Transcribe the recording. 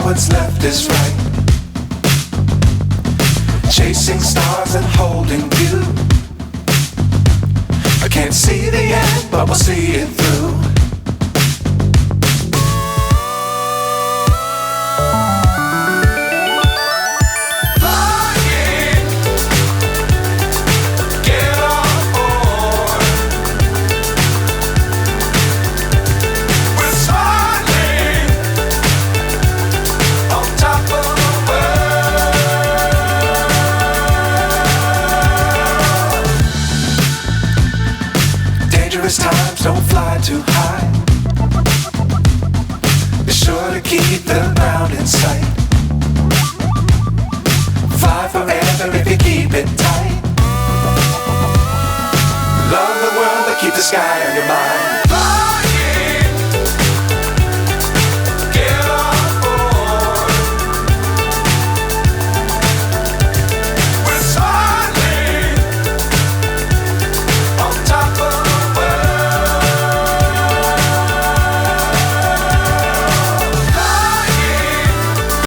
what's left is right. Chasing stars and holding you. I can't see the end, but we'll see it through. Times don't fly too high. Be sure to keep the ground in sight. Fly forever if you keep it tight. Love the world but keep the sky